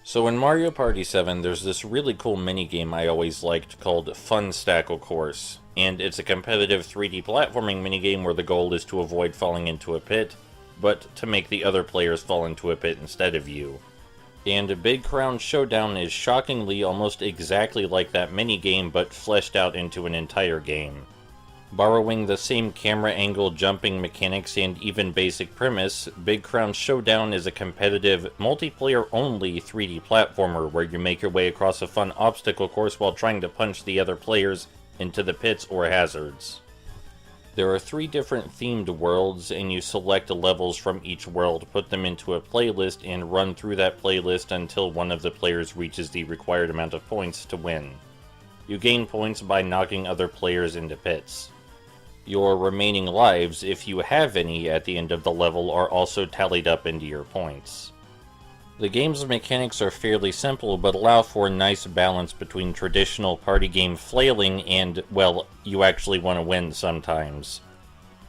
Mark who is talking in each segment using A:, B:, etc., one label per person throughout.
A: So in Mario Party 7, there's this really cool minigame I always liked called Fun Stackle Course, and it's a competitive 3D platforming minigame where the goal is to avoid falling into a pit, but to make the other players fall into a pit instead of you. And Big Crown Showdown is shockingly almost exactly like that minigame, but fleshed out into an entire game. Borrowing the same camera angle, jumping mechanics, and even basic premise, Big Crown Showdown is a competitive, multiplayer-only 3D platformer where you make your way across a fun obstacle course while trying to punch the other players into the pits or hazards. There are 3 different themed worlds, and you select levels from each world, put them into a playlist, and run through that playlist until one of the players reaches the required amount of points to win. You gain points by knocking other players into pits. Your remaining lives, if you have any at the end of the level, are also tallied up into your points. The game's mechanics are fairly simple, but allow for a nice balance between traditional party game flailing and, well, you actually want to win sometimes.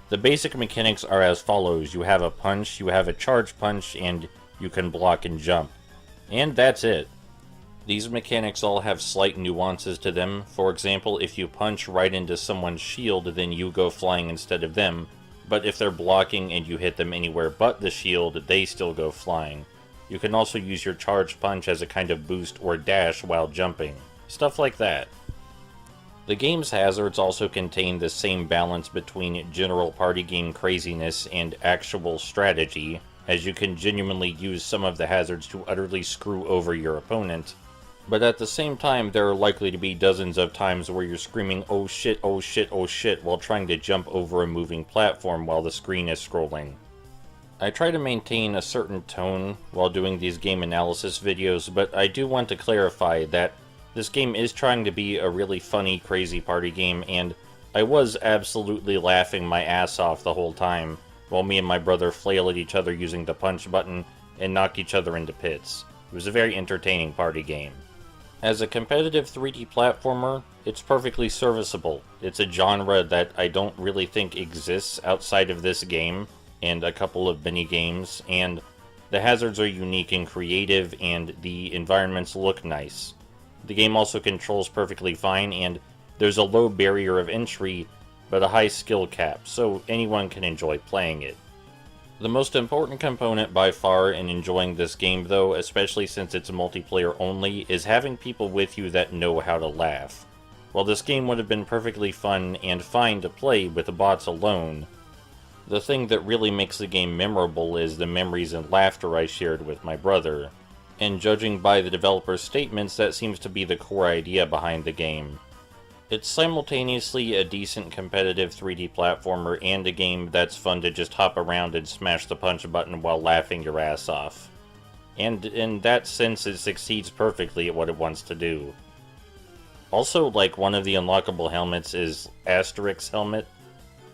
A: The basic mechanics are as follows. You have a punch, you have a charge punch, and you can block and jump. And that's it. These mechanics all have slight nuances to them. For example, if you punch right into someone's shield, then you go flying instead of them. But if they're blocking and you hit them anywhere but the shield, they still go flying. You can also use your charge punch as a kind of boost or dash while jumping. Stuff like that. The game's hazards also contain the same balance between general party game craziness and actual strategy, as you can genuinely use some of the hazards to utterly screw over your opponent. But at the same time, there are likely to be dozens of times where you're screaming, "Oh shit, oh shit, oh shit," while trying to jump over a moving platform while the screen is scrolling. I try to maintain a certain tone while doing these game analysis videos, but I do want to clarify that this game is trying to be a really funny, crazy party game, and I was absolutely laughing my ass off the whole time, while me and my brother flail at each other using the punch button and knock each other into pits. It was a very entertaining party game. As a competitive 3D platformer, it's perfectly serviceable. It's a genre that I don't really think exists outside of this game and a couple of mini-games, and the hazards are unique and creative, and the environments look nice. The game also controls perfectly fine, and there's a low barrier of entry, but a high skill cap, so anyone can enjoy playing it. The most important component by far in enjoying this game, though, especially since it's multiplayer only, is having people with you that know how to laugh. While this game would have been perfectly fun and fine to play with the bots alone, the thing that really makes the game memorable is the memories and laughter I shared with my brother. And judging by the developer's statements, that seems to be the core idea behind the game. It's simultaneously a decent competitive 3D platformer and a game that's fun to just hop around and smash the punch button while laughing your ass off. And in that sense, it succeeds perfectly at what it wants to do. Also, like, one of the unlockable helmets is Asterix helmet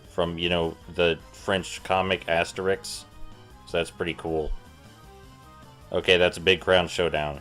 A: from, you know, the French comic Asterix. So that's pretty cool. Okay, that's a Big Crown Showdown.